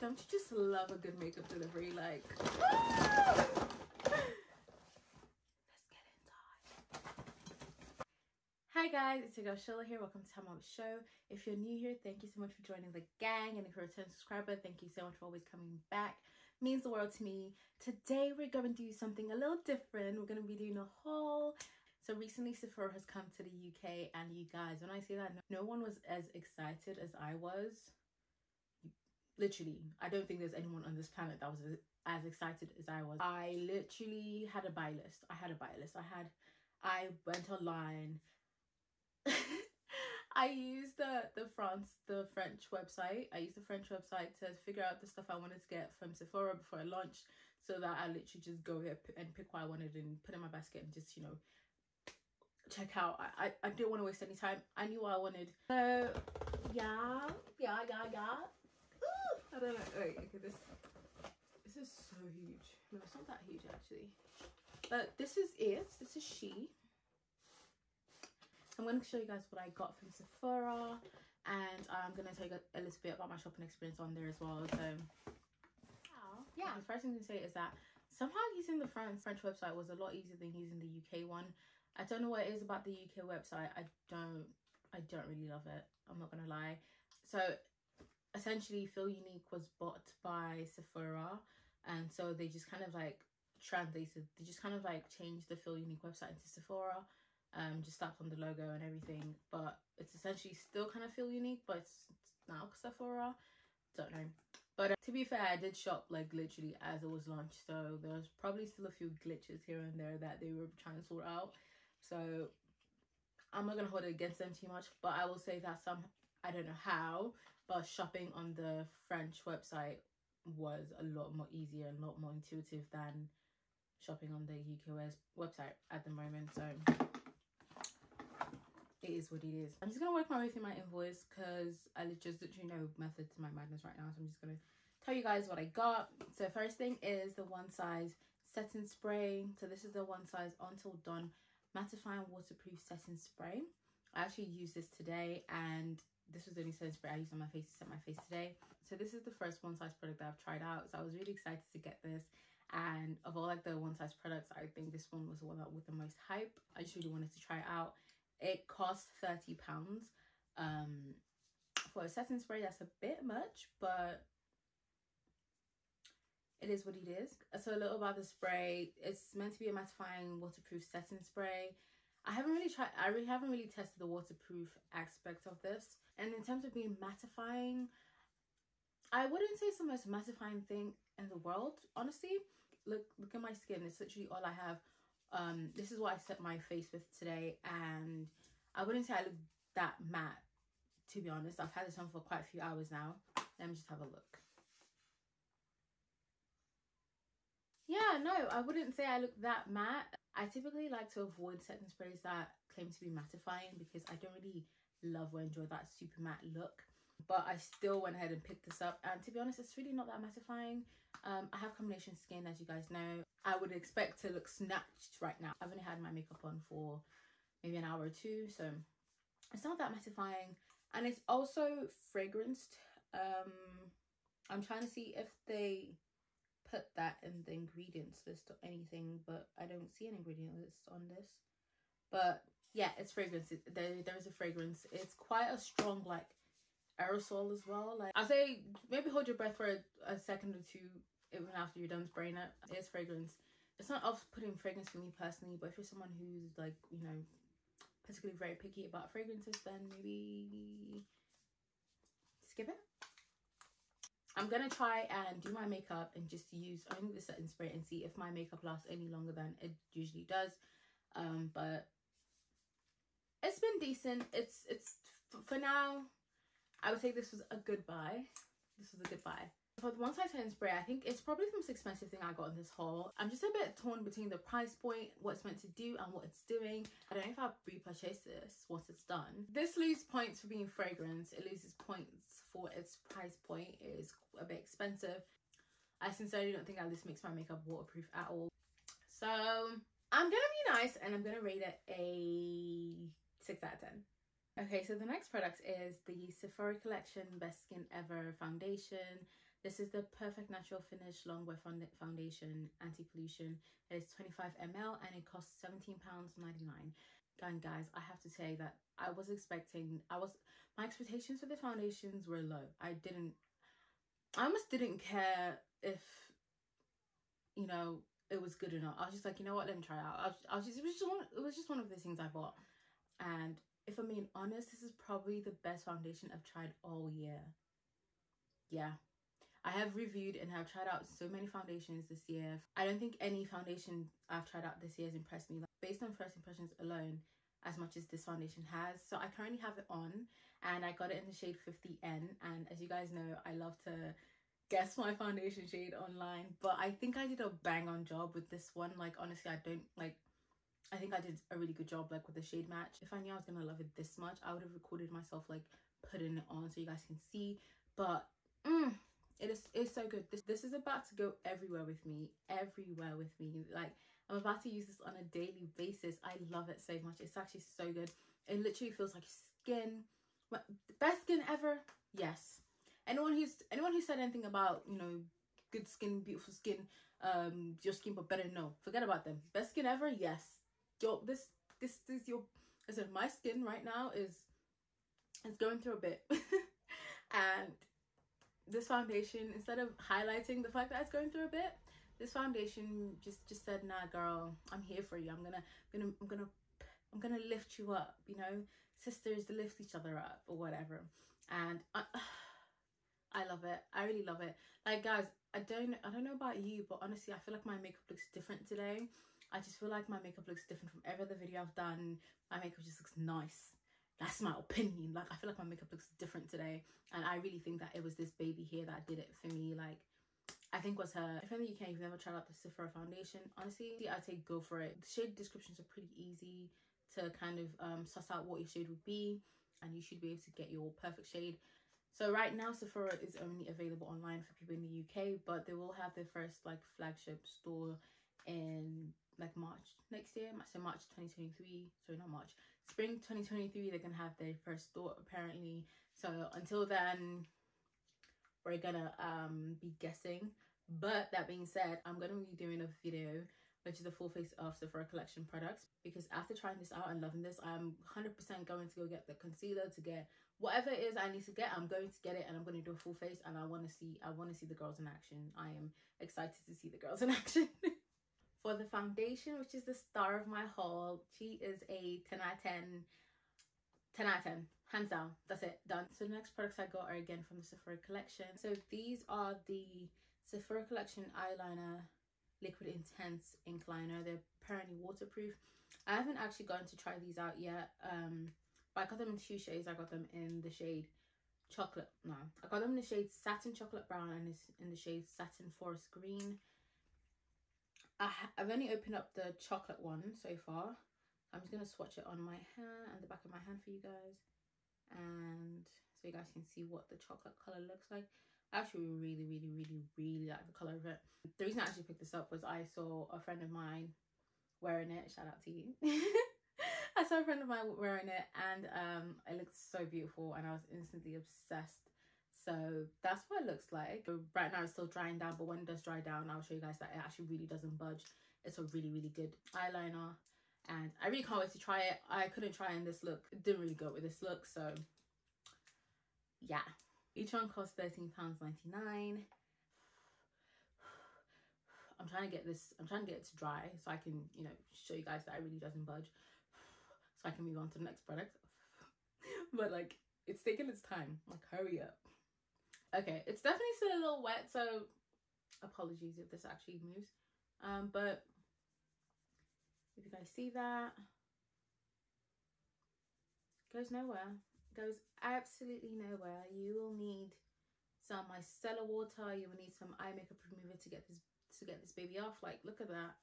Don't you just love a good makeup delivery? Like, let's get inside. Hi guys, it's your girl Sheila here. Welcome to Amande Show. If you're new here, thank you so much for joining the gang, and if you're a return subscriber, thank you so much for always coming back. It means the world to me. Today we're going to do something a little different. We're going to be doing a haul. So recently Sephora has come to the UK, and you guys, when I say that, no one was as excited as I was. Literally, I don't think there's anyone on this planet that was as excited as I was. I literally had a buy list. I went online. I used the French website. I used the French website to figure out the stuff I wanted to get from Sephora before I launched, so that I literally just go here and pick what I wanted and put in my basket and just, you know, check out. I didn't want to waste any time. I knew what I wanted. So yeah. Ooh, I don't know. Wait, okay, this is so huge. No, it's not that huge actually. But this is it. This is she. I'm going to show you guys what I got from Sephora, and I'm going to tell you a little bit about my shopping experience on there as well. So yeah, the first thing to say is that somehow using the French website was a lot easier than using the UK one. I don't know what it is about the UK website. I don't really love it, I'm not gonna lie. So essentially Feel Unique was bought by Sephora, and so they just kind of like changed the Feel Unique website into Sephora, just slapped on the logo and everything, but it's essentially still kind of Feel Unique, but it's now Sephora. Don't know. But to be fair, I did shop like literally as it was launched, so there's probably still a few glitches here and there that they were trying to sort out. So I'm not gonna hold it against them too much, but I will say that I don't know how, but shopping on the French website was a lot more easier and a lot more intuitive than shopping on the UK website at the moment. So it is what it is. I'm just gonna work my way through my invoice because I just literally know method to my madness right now. So I'm just gonna tell you guys what I got. So first thing is the One Size setting spray. So this is the One Size Until Dawn Mattifying Waterproof Setting Spray. I actually used this today, and this was the only setting spray I used on my face to set my face today. So this is the first One Size product that I've tried out, so I was really excited to get this. And of all like the One Size products, I think this one was the one that with the most hype. I just really wanted to try it out. It cost £30 for a setting spray. That's a bit much, but it is what it is. So a little about the spray. It's meant to be a mattifying waterproof setting spray. I really haven't really tested the waterproof aspect of this. And in terms of being mattifying, I wouldn't say it's the most mattifying thing in the world, honestly. Look at my skin. It's literally all I have. This is what I set my face with today, and I wouldn't say I look that matte, to be honest. I've had this on for quite a few hours now. Let me just have a look. Yeah, no, I wouldn't say I look that matte. I typically like to avoid setting sprays that claim to be mattifying because I don't really love or enjoy that super matte look. But I still went ahead and picked this up, and to be honest, it's really not that mattifying. I have combination skin, as you guys know. I would expect to look snatched right now. I've only had my makeup on for maybe an hour or two, so it's not that mattifying. And it's also fragranced. I'm trying to see if they put that in the ingredients list or anything, but I don't see an ingredient list on this. But yeah, it's fragrance. There is a fragrance. It's quite a strong like aerosol as well. Like, I'll say maybe hold your breath for a second or two even after you're done spraying it. It is fragrance. It's not off-putting fragrance for me personally, but if you're someone who's like, you know, particularly very picky about fragrances, then maybe skip it. I'm gonna try and do my makeup and just use only the setting spray and see if my makeup lasts any longer than it usually does. But it's been decent. It's for now, I would say this was a good buy. This was a good buy. For the One Size setting spray, I think it's probably the most expensive thing I got in this haul. I'm just a bit torn between the price point, what it's meant to do, and what it's doing. I don't know if I'll repurchase this once it's done. This loses points for being fragrance. It loses points for its price point. It is a bit expensive. I sincerely don't think this makes my makeup waterproof at all. So I'm gonna be nice and I'm gonna rate it a 6 out of 10. Okay, so the next product is the Sephora Collection Best Skin Ever Foundation. This is the Perfect Natural Finish Longwear Foundation Anti-Pollution. It is 25 ml and it costs £17.99. And guys, I have to say that my expectations for the foundations were low. I almost didn't care if, you know, it was good or not. I was just like, you know what, let me try it out. It was just one of those things I bought. And if I'm being honest, this is probably the best foundation I've tried all year. Yeah. I have reviewed and have tried out so many foundations this year. I don't think any foundation I've tried out this year has impressed me, like, based on first impressions alone, as much as this foundation has. So I currently have it on and I got it in the shade 50N. And as you guys know, I love to guess my foundation shade online, but I think I did a bang on job with this one. Like, honestly, I think I did a really good job, like, with the shade match. If I knew I was gonna love it this much, I would have recorded myself, like, putting it on so you guys can see. But it's so good. This is about to go everywhere with me. Like, I'm about to use this on a daily basis. I love it so much. It's actually so good. It literally feels like skin. Best skin ever? Yes. Anyone who said anything about, you know, good skin, beautiful skin, your skin but better, no, forget about them. Best skin ever? Yes. This is your, I said, my skin right now is going through a bit. And this foundation, instead of highlighting the fact that it's going through a bit, this foundation just said, nah girl, I'm here for you. I'm gonna lift you up, you know, sisters lift each other up or whatever. And I love it. I really love it. Like, guys, I don't know about you, but honestly, I feel like my makeup looks different today. I just feel like my makeup looks different from every other video I've done. My makeup just looks nice. That's my opinion. Like, I feel like my makeup looks different today, and I really think that it was this baby here that did it for me. Like, I think was her. If only you can, you've never tried out the Sephora foundation, honestly, I'd say go for it. The shade descriptions are pretty easy to kind of suss out what your shade would be, and you should be able to get your perfect shade. So right now, Sephora is only available online for people in the UK, but they will have their first, like, flagship store in, like, March next year. So March 2023. Sorry, not March. Spring 2023, they're gonna have their first store apparently. So until then, we're gonna be guessing. But that being said, I'm gonna be doing a video which is a full face of Sephora collection products, because after trying this out and loving this, I'm 100% going to go get the concealer, to get whatever it is I need to get. I'm going to get it, and I'm going to do a full face, and I want to see the girls in action. I am excited to see the girls in action. For the foundation, which is the star of my haul, she is a 10 out of 10. 10 out of 10, hands down. That's it, done. So the next products I got are again from the Sephora collection. So these are the Sephora collection eyeliner liquid intense ink liner. They're apparently waterproof. I haven't actually gotten to try these out yet, but I got them in two shades. I got them in the shade chocolate, no, I got them in the shade satin chocolate brown and it's in the shade satin forest green. I've only opened up the chocolate one so far. I'm just gonna swatch it on my hand and the back of my hand for you guys, and so you guys can see what the chocolate color looks like. I actually really like the color of it. The reason I actually picked this up was I saw a friend of mine wearing it. Shout out to you. I saw a friend of mine wearing it, and it looked so beautiful, and I was instantly obsessed. So that's what it looks like. Right now it's still drying down, but when it does dry down, I'll show you guys that it actually really doesn't budge. It's a really good eyeliner, and I really can't wait to try it. I couldn't try in this look. It didn't really go with this look, so yeah. Each one costs £13.99. I'm trying to get it to dry so I can, you know, show you guys that it really doesn't budge, so I can move on to the next product. But like, it's taking its time. Like, hurry up. Okay, it's definitely still a little wet, so apologies if this actually moves. But if you guys see that, goes nowhere. Goes absolutely nowhere. You will need some micellar water. You will need some eye makeup remover to get this baby off. Like, look at that.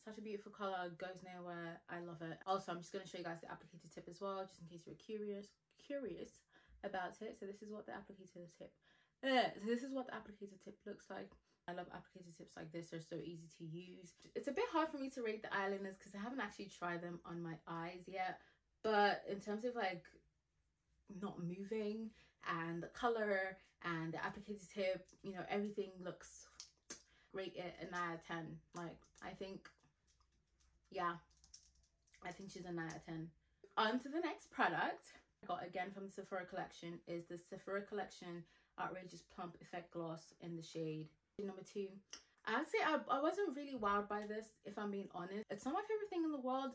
Such a beautiful color. Goes nowhere. I love it. Also, I'm just going to show you guys the applicator tip as well, just in case you're curious about it. So this is what the applicator tip looks like. I love applicator tips like this. They're so easy to use. It's a bit hard for me to rate the eyeliners because I haven't actually tried them on my eyes yet, but in terms of like not moving and the color and the applicator tip, you know, everything looks great. A 9 out of 10. Like, I think, yeah, I think she's a 9 out of 10. On to the next product I got again from the Sephora collection is the Sephora collection Outrageous Plump Effect Gloss in the shade number 2. I'd say I wasn't really wowed by this, if I'm being honest. It's not my favorite thing in the world,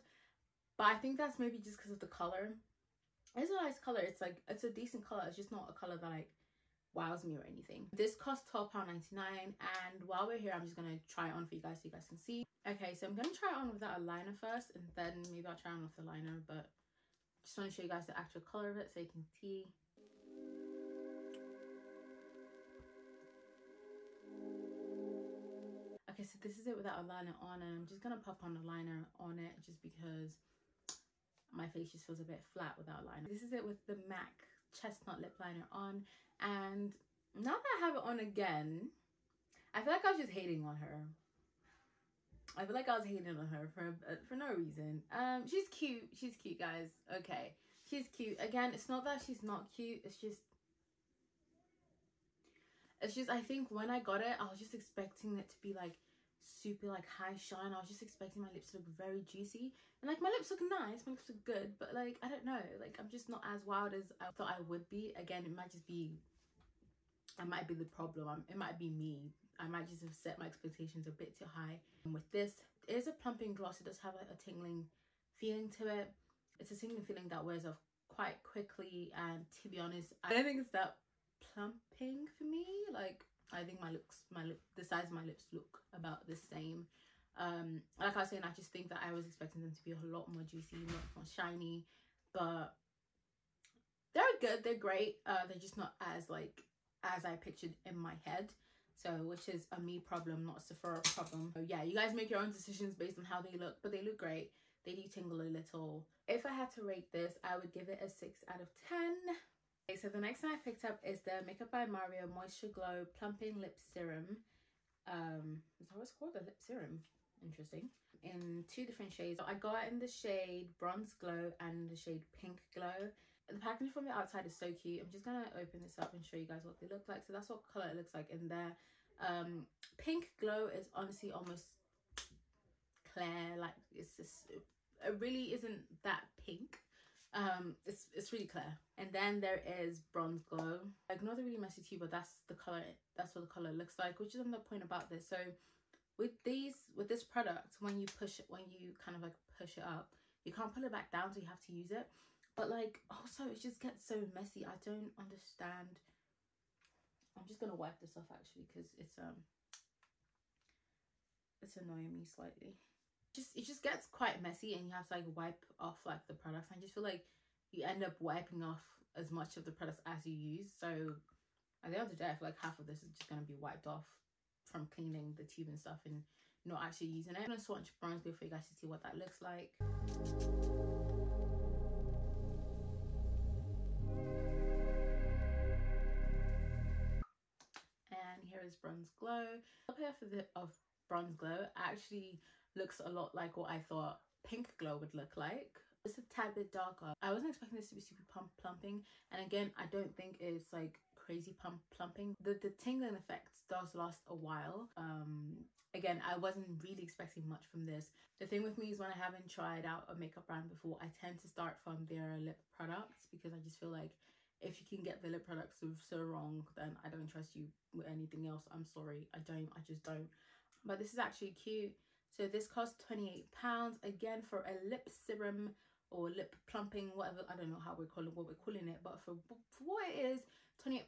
but I think that's maybe just because of the color. It's a nice color. It's like, it's a decent color. It's just not a color that like wows me or anything. This cost £12.99, and while we're here, I'm just gonna try it on for you guys so you guys can see. Okay, so I'm gonna try it on without a liner first, and then maybe I'll try it on with the liner, but just want to show you guys the actual color of it so you can see. Okay, so this is it without a liner on, and I'm just gonna pop on a liner on it just because my face just feels a bit flat without a liner. This is it with the MAC Chestnut Lip Liner on, and now that I have it on again, I feel like I was just hating on her. I feel like I was hating on her for no reason. She's cute, guys. Okay, she's cute. Again, it's not that she's not cute. It's just I think when I got it, I was just expecting it to be like super like high shine. I was just expecting my lips to look very juicy, and like my lips look nice, my lips look good, but like I don't know, like I'm just not as wild as I thought I would be. Again, it might just be, I might be the problem. It might be me. I might just have set my expectations a bit too high. And with this, it is a plumping gloss. It does have a tingling feeling to it. It's a tingling feeling that wears off quite quickly, and to be honest, I don't think it's that plumping for me. Like, I think the size of my lips look about the same. Like I was saying, I just think that I was expecting them to be a lot more juicy, much more shiny, but they're good, they're great. They're just not as like as I pictured in my head, so which is a me problem, not a Sephora problem. So yeah, you guys make your own decisions based on how they look, but they look great. They do tingle a little. If I had to rate this, I would give it a 6 out of 10. Okay, so the next one I picked up is the Makeup by Mario Moisture Glow Plumping Lip Serum. Is that what it's called? The lip serum. Interesting. In 2 different shades. So I got it in the shade Bronze Glow and the shade Pink Glow. The packaging from the outside is so cute. I'm just gonna open this up and show you guys what they look like. So that's what color it looks like in there. Pink Glow is honestly almost clear. Like, it's just, it really isn't that pink. It's really clear. And then there is Bronze Glow. Like, not a really messy tube, but that's the color. That's what the color looks like, which is another point about this. So with this product, when you kind of like push it up, you can't pull it back down, so you have to use it. But like, also it just gets so messy. I don't understand. I'm just gonna wipe this off actually, because it's annoying me slightly. It just gets quite messy, and you have to like wipe off like the products. I just feel like you end up wiping off as much of the products as you use. So at the end of the day, I feel like half of this is just gonna be wiped off from cleaning the tube and stuff and not actually using it. I'm gonna swatch Bronze Glow for you guys to see what that looks like. And here is Bronze Glow. Up here of Bronze Glow actually looks a lot like what I thought Pink Glow would look like. It's a tad bit darker. I wasn't expecting this to be super plumping, and again, I don't think it's like crazy plumping. The tingling effect does last a while. Again, I wasn't really expecting much from this. The thing with me is when I haven't tried out a makeup brand before, I tend to start from their lip products, because I just feel like if you can get the lip products so wrong, then I don't trust you with anything else. I'm sorry, I just don't. But this is actually cute. So this costs £28 again for a lip serum or lip plumping, whatever. I don't know how we're calling it, but for what it is, £28.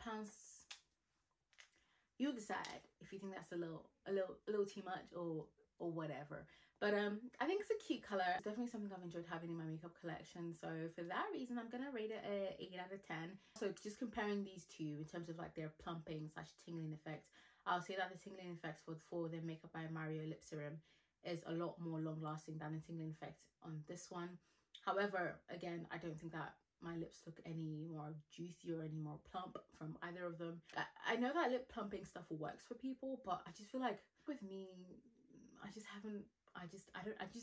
You decide if you think that's a little too much or whatever. But I think it's a cute color. It's definitely something I've enjoyed having in my makeup collection. So for that reason, I'm gonna rate it a 8 out of 10. So just comparing these two in terms of like their plumping / tingling effect, I'll say that the tingling effect for the Makeup by Mario lip serum is a lot more long lasting than the tingling effect on this one. However, again, I don't think that my lips look any more juicy or any more plump from either of them. I know that lip plumping stuff works for people, but I just feel like with me, I just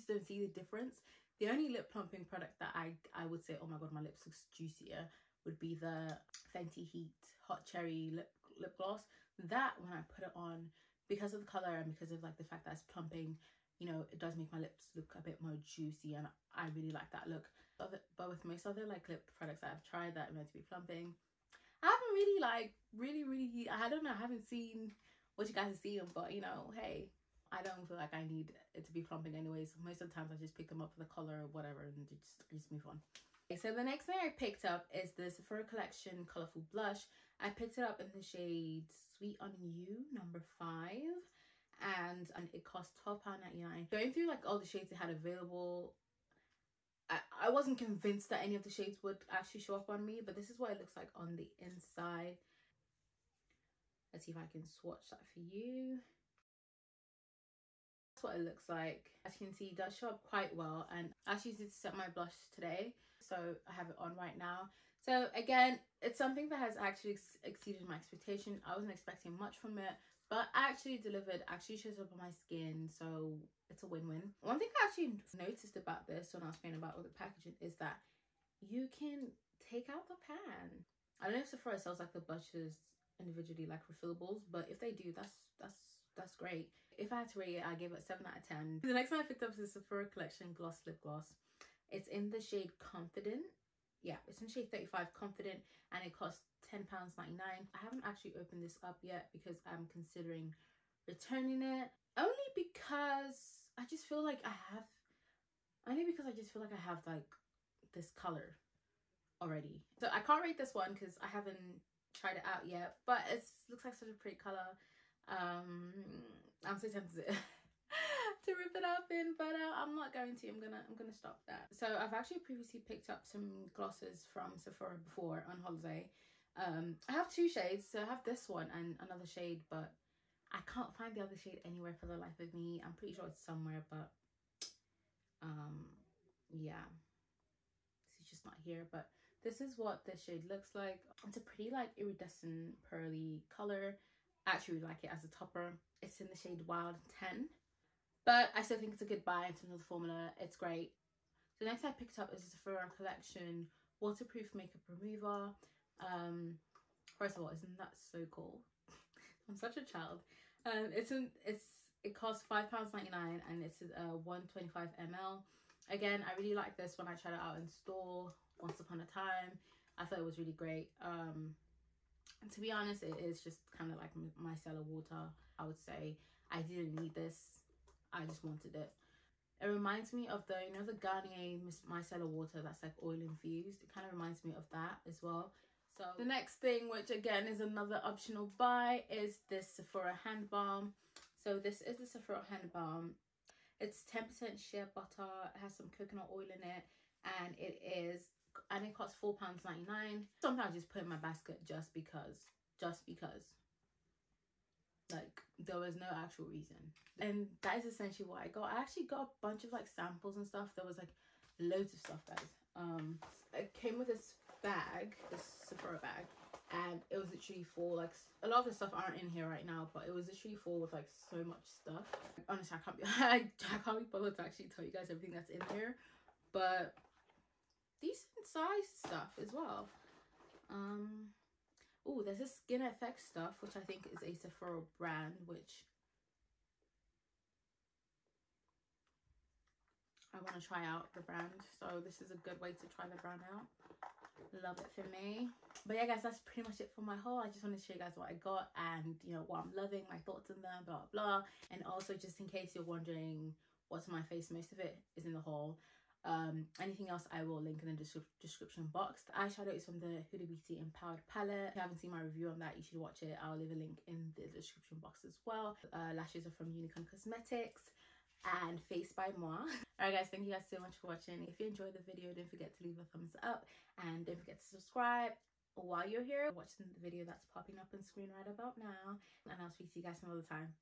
don't see the difference. The only lip plumping product that I would say, oh my god, my lips looks juicier, would be the Fenty Heat Hot Cherry lip gloss. That when I put it on, because of the color and because of like the fact that it's plumping, you know, it does make my lips look a bit more juicy, and I really like that look. But with most other like lip products that I've tried that are meant to be plumping, I haven't really like really I don't know, I haven't seen what you guys are seeing, but you know, hey, I don't feel like I need it to be plumping anyways. Most of the times I just pick them up for the color or whatever and just move on. Okay, so the next thing I picked up is the Sephora collection Colourful blush. I picked it up in the shade Sweet on You number 5, and it cost £12.99. Going through like all the shades they had available, I wasn't convinced that any of the shades would actually show up on me, but this is what it looks like on the inside. Let's see if I can swatch that for you. That's what it looks like. As you can see, it does show up quite well, and I actually used it to set my blush today, so I have it on right now. So again, it's something that has actually exceeded my expectation. I wasn't expecting much from it, but actually delivered, actually shows up on my skin, so it's a win-win. One thing I actually noticed about this when I was playing about with the packaging is that you can take out the pan. I don't know if Sephora sells like the blushes individually like refillables, but if they do, that's great. If I had to rate it, I give it a 7 out of 10. The next one I picked up is the Sephora collection gloss lip gloss. It's in the shade Confident. Yeah, it's in shade 35 Confident, and it costs £10.99. I haven't actually opened this up yet because I'm considering returning it, only because I just feel like I have like this color already. So I can't rate this one because I haven't tried it out yet, but it looks like such a pretty color. I'm so tempted to rip it up in, but I'm not going to. I'm gonna stop that. So I've actually previously picked up some glosses from Sephora before on holiday. I have 2 shades, so I have this one and another shade, but I can't find the other shade anywhere for the life of me. I'm pretty sure it's somewhere, but yeah, it's just not here. But this is what this shade looks like. It's a pretty like iridescent pearly color. I actually really like it as a topper. It's in the shade Wild 10, but I still think it's a good buy in terms of the formula. It's great. The next I picked up is the Sephora collection waterproof makeup remover. First of all, isn't that so cool? I'm such a child. It costs £5.99, and it's 125 ml. Again, I really like this when I tried it out in store once upon a time. I thought it was really great. To be honest, it is just kind of like micellar water, I would say. I didn't need this, I just wanted it. It reminds me of the, you know, the Garnier micellar water that's like oil infused. It kind of reminds me of that as well. So the next thing, which again is another optional buy, is this Sephora hand balm. So this is the Sephora hand balm. It's 10% shea butter. It has some coconut oil in it, and it costs £4.99. Sometimes I just put in my basket just because. Like, there was no actual reason. And that is essentially what I got. I actually got a bunch of like samples and stuff. There was like loads of stuff, guys. It came with this bag, this Sephora bag, and it was literally full. Like, a lot of the stuff aren't in here right now, but it was literally full with like so much stuff. Honestly, I can't be bothered to actually tell you guys everything that's in here, but decent sized stuff as well. Oh, there's this Skin Effects stuff, which I think is a Sephora brand, which I want to try out the brand. So this is a good way to try the brand out. Love it for me. But yeah, guys, that's pretty much it for my haul. I just wanted to show you guys what I got and, you know, what I'm loving, my thoughts on them, blah blah. And also, just in case you're wondering what's on my face, most of it is in the haul. Anything else I will link in the description box. The eyeshadow is from the Huda Beauty Empowered palette. If you haven't seen my review on that, you should watch it. I'll leave a link in the description box as well. Lashes are from Unicorn Cosmetics and Face by Moi. Alright guys, thank you guys so much for watching. If you enjoyed the video, don't forget to leave a thumbs up and don't forget to subscribe. While you're here watching the video that's popping up on screen right about now, and I'll speak to you guys some other time.